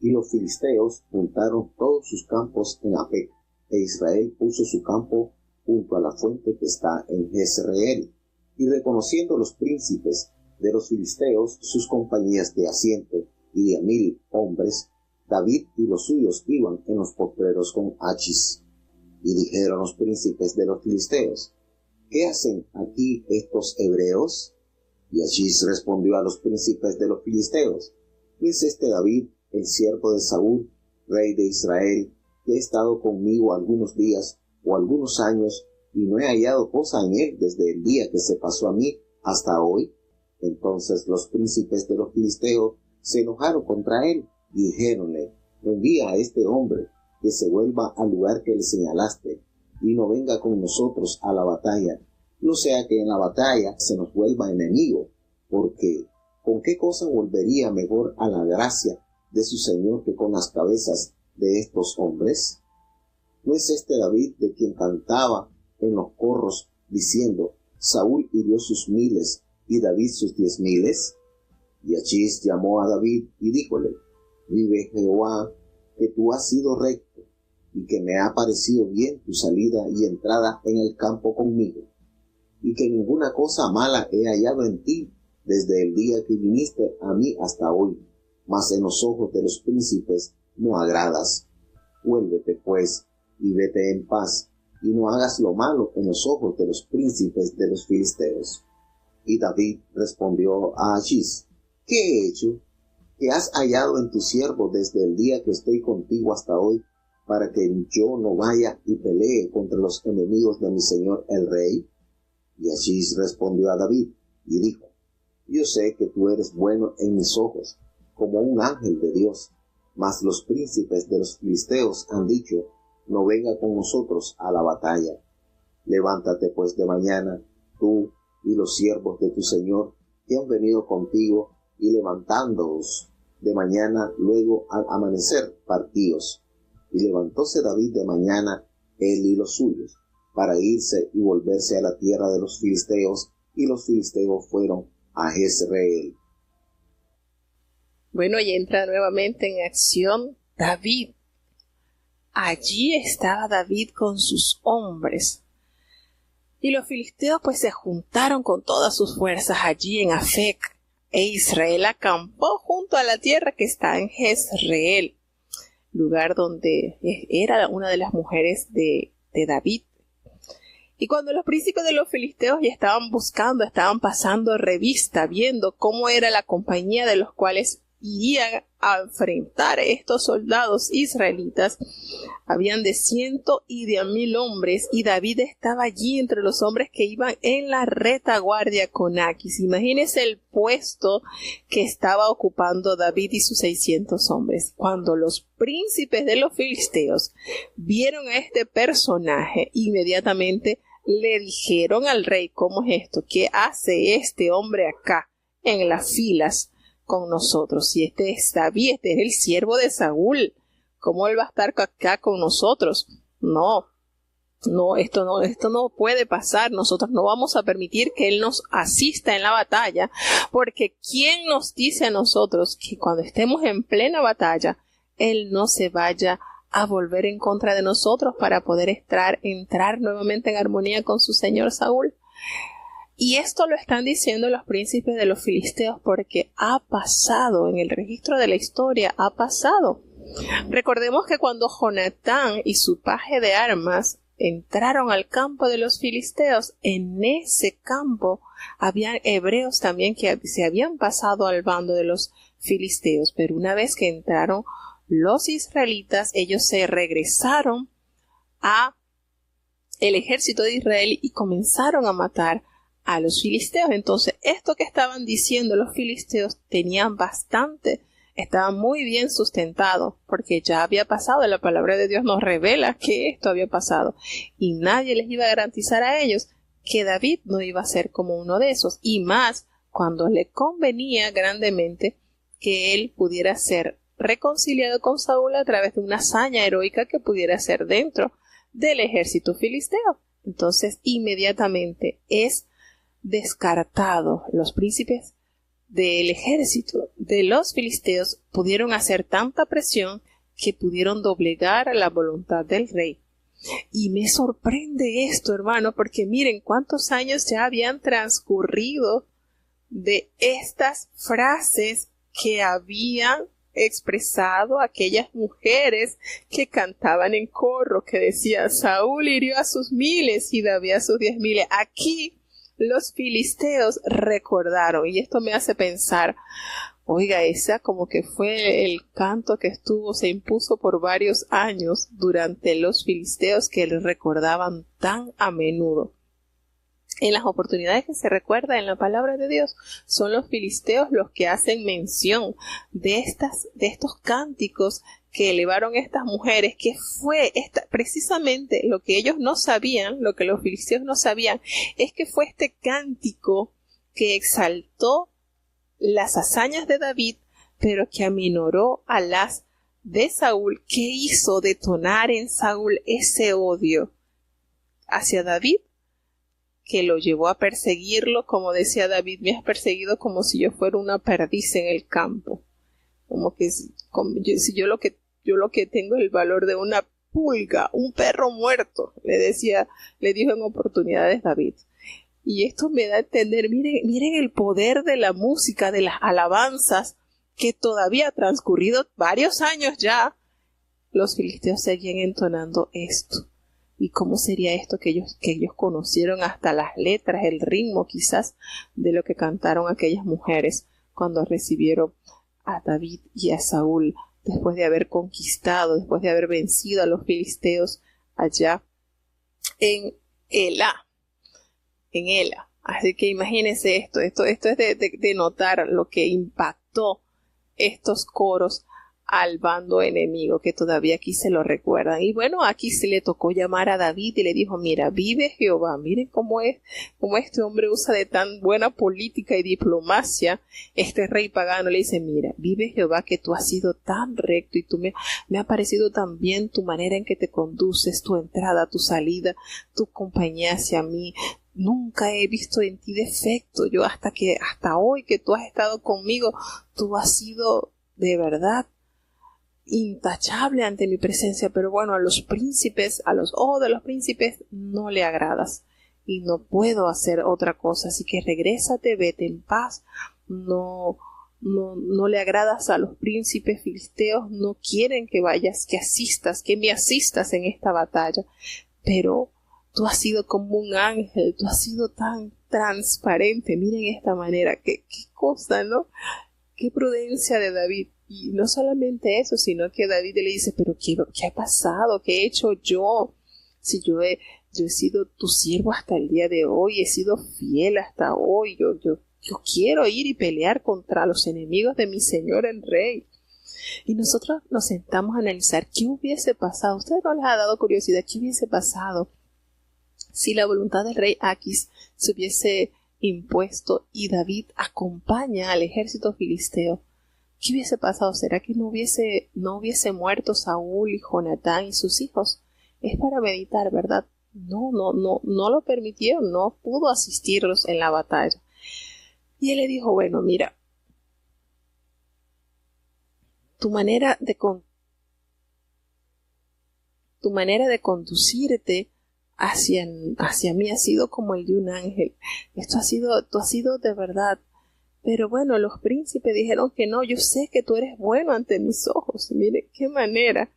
Y los filisteos juntaron todos sus campos en Afec, e Israel puso su campo junto a la fuente que está en Jezreel. Y reconociendo los príncipes de los filisteos sus compañías de asiento y de 1000 hombres, David y los suyos iban en los potreros con Achis. Y dijeron los príncipes de los filisteos: ¿qué hacen aquí estos hebreos? Y Achis respondió a los príncipes de los filisteos: ¿no es este David, el siervo de Saúl, rey de Israel, que he estado conmigo algunos días o algunos años y no he hallado cosa en él desde el día que se pasó a mí hasta hoy? Entonces los príncipes de los filisteos se enojaron contra él y dijéronle: envía a este hombre que se vuelva al lugar que le señalaste y no venga con nosotros a la batalla, no sea que en la batalla se nos vuelva enemigo, porque ¿con qué cosa volvería mejor a la gracia de su Señor que con las cabezas de estos hombres? ¿No es este David de quien cantaba en los corros diciendo: Saúl hirió sus 1000 y David sus 10,000? Y Achís llamó a David y díjole: vive Jehová, que tú has sido recto, y que me ha parecido bien tu salida y entrada en el campo conmigo, y que ninguna cosa mala he hallado en ti desde el día que viniste a mí hasta hoy, mas en los ojos de los príncipes no agradas. Vuélvete pues, y vete en paz, y no hagas lo malo en los ojos de los príncipes de los filisteos. Y David respondió a Achís: ¿qué he hecho? ¿Qué has hallado en tu siervo desde el día que estoy contigo hasta hoy, para que yo no vaya y pelee contra los enemigos de mi señor el rey? Y Achís respondió a David y dijo: yo sé que tú eres bueno en mis ojos, como un ángel de Dios, mas los príncipes de los filisteos han dicho: no venga con nosotros a la batalla. Levántate pues de mañana, tú y los siervos de tu señor que han venido contigo, y levantándoos de mañana, luego al amanecer partíos. Y levantóse David de mañana, él y los suyos, para irse y volverse a la tierra de los filisteos, y los filisteos fueron a Jezreel. Bueno, y entra nuevamente en acción David. Allí estaba David con sus hombres. Y los filisteos pues se juntaron con todas sus fuerzas allí en Afec, e Israel acampó junto a la tierra que está en Jezreel, lugar donde era una de las mujeres de David. Y cuando los príncipes de los filisteos ya estaban pasando revista, viendo cómo era la compañía de los cuales irían a enfrentar a estos soldados israelitas, habían de 100 y de 1000 hombres, y David estaba allí entre los hombres que iban en la retaguardia con Aquis. Imagínense el puesto que estaba ocupando David y sus 600 hombres. Cuando los príncipes de los filisteos vieron a este personaje, inmediatamente le dijeron al rey: ¿cómo es esto? ¿Qué hace este hombre acá en las filas con nosotros? Si este es David, este es el siervo de Saúl, ¿cómo él va a estar acá con nosotros? No, esto no puede pasar. Nosotros no vamos a permitir que él nos asista en la batalla, porque ¿quién nos dice a nosotros que cuando estemos en plena batalla, él no se vaya a volver en contra de nosotros para poder entrar nuevamente en armonía con su señor Saúl? Y esto lo están diciendo los príncipes de los filisteos porque ha pasado, en el registro de la historia ha pasado. Recordemos que cuando Jonatán y su paje de armas entraron al campo de los filisteos, en ese campo habían hebreos también que se habían pasado al bando de los filisteos, pero una vez que entraron los israelitas, ellos se regresaron a el ejército de Israel y comenzaron a matar a los filisteos. Entonces, esto que estaban diciendo los filisteos estaban muy bien sustentados, porque ya había pasado. La palabra de Dios nos revela que esto había pasado, y nadie les iba a garantizar a ellos que David no iba a ser como uno de esos, y más cuando le convenía grandemente que él pudiera ser reconciliado con Saúl a través de una hazaña heroica que pudiera ser dentro del ejército filisteo. Entonces, inmediatamente es descartado. Los príncipes del ejército de los filisteos pudieron hacer tanta presión que pudieron doblegar la voluntad del rey. Y me sorprende esto, hermano, porque miren cuántos años ya habían transcurrido de estas frases que habían expresado aquellas mujeres que cantaban en corro, que decían: Saúl hirió a sus 1000 y David a sus 10,000. Aquí los filisteos recordaron, y esto me hace pensar, oiga, esa como que fue el canto que se impuso por varios años durante los filisteos, que le recordaban tan a menudo. En las oportunidades que se recuerda en la palabra de Dios, son los filisteos los que hacen mención de estos cánticos que elevaron estas mujeres, que fue precisamente lo que ellos no sabían, lo que los filisteos no sabían, es que fue este cántico que exaltó las hazañas de David, pero que aminoró a las de Saúl, que hizo detonar en Saúl ese odio hacia David, que lo llevó a perseguirlo. Como decía David, me has perseguido como si yo fuera una perdiz en el campo. Como que si yo lo que tengo el valor de una pulga, un perro muerto, le dijo en oportunidades David. Y esto me da a entender, miren el poder de la música, de las alabanzas, que todavía ha transcurrido varios años ya, los filisteos seguían entonando esto. ¿Y cómo sería esto que ellos conocieron hasta las letras, el ritmo quizás de lo que cantaron aquellas mujeres cuando recibieron a David y a Saúl, después de haber conquistado, después de haber vencido a los filisteos allá en Ela? Así que imagínense esto es de notar lo que impactó estos coros al bando enemigo, que todavía aquí se lo recuerdan. Y bueno, aquí se le tocó llamar a David y le dijo, mira, vive Jehová. Miren cómo este hombre usa de tan buena política y diplomacia. Este rey pagano le dice, mira, vive Jehová, que tú has sido tan recto y me ha parecido tan bien tu manera en que te conduces, tu entrada, tu salida, tu compañía hacia mí. Nunca he visto en ti defecto. Yo hasta hoy que tú has estado conmigo, tú has sido de verdad intachable ante mi presencia. Pero bueno, a los ojos de los príncipes no le agradas y no puedo hacer otra cosa. Así que regrésate, vete en paz. No le agradas a los príncipes filisteos. No quieren que vayas, que me asistas en esta batalla. Pero tú has sido como un ángel, tú has sido tan transparente. Miren esta manera, qué cosa, ¿no? Qué prudencia de David. Y no solamente eso, sino que David le dice, pero ¿qué ha pasado? ¿Qué he hecho yo? Si yo he sido tu siervo hasta el día de hoy, he sido fiel hasta hoy. Yo quiero ir y pelear contra los enemigos de mi Señor el Rey. Y nosotros nos sentamos a analizar qué hubiese pasado. ¿Ustedes no les ha dado curiosidad qué hubiese pasado si la voluntad del rey Aquis se hubiese impuesto y David acompaña al ejército filisteo? ¿Qué hubiese pasado? ¿Será que no hubiese muerto Saúl y Jonatán y sus hijos? Es para meditar, ¿verdad? No lo permitieron, no pudo asistirlos en la batalla. Y él le dijo, bueno, mira, tu manera de conducirte hacia mí ha sido como el de un ángel. Tú has sido de verdad. Pero bueno, los príncipes dijeron que no, yo sé que tú eres bueno ante mis ojos. Mire, qué manera.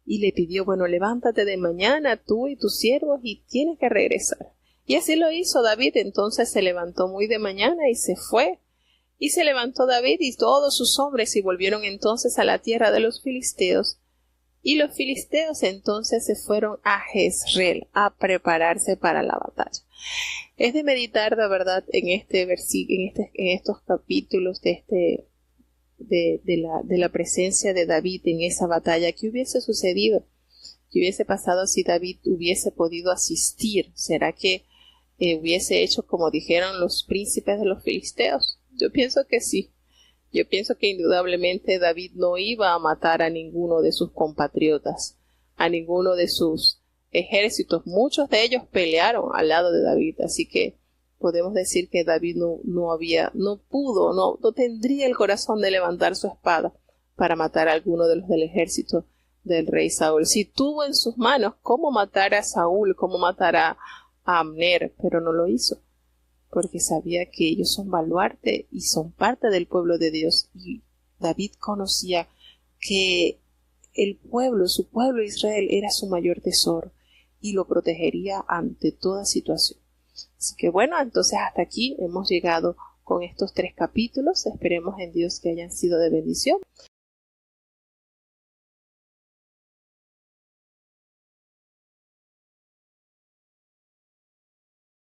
Y le pidió, bueno, levántate de mañana tú y tus siervos y tienes que regresar. Y así lo hizo David. Entonces se levantó muy de mañana y se fue. Y se levantó David y todos sus hombres y volvieron entonces a la tierra de los filisteos. Y los filisteos entonces se fueron a Jezreel a prepararse para la batalla. Es de meditar de verdad en este versículo, en estos capítulos de la presencia de David en esa batalla. ¿Qué hubiese sucedido? ¿Qué hubiese pasado si David hubiese podido asistir? ¿Será que hubiese hecho como dijeron los príncipes de los filisteos? Yo pienso que sí. Yo pienso que indudablemente David no iba a matar a ninguno de sus compatriotas, a ninguno de sus ejércitos. Muchos de ellos pelearon al lado de David, así que podemos decir que David no tendría el corazón de levantar su espada para matar a alguno de los del ejército del rey Saúl. Si tuvo en sus manos cómo matar a Saúl, cómo matar a Abner, pero no lo hizo, porque sabía que ellos son baluarte y son parte del pueblo de Dios. Y David conocía que su pueblo Israel era su mayor tesoro y lo protegería ante toda situación. Así que bueno, entonces hasta aquí hemos llegado con estos 3 capítulos. Esperemos en Dios que hayan sido de bendición.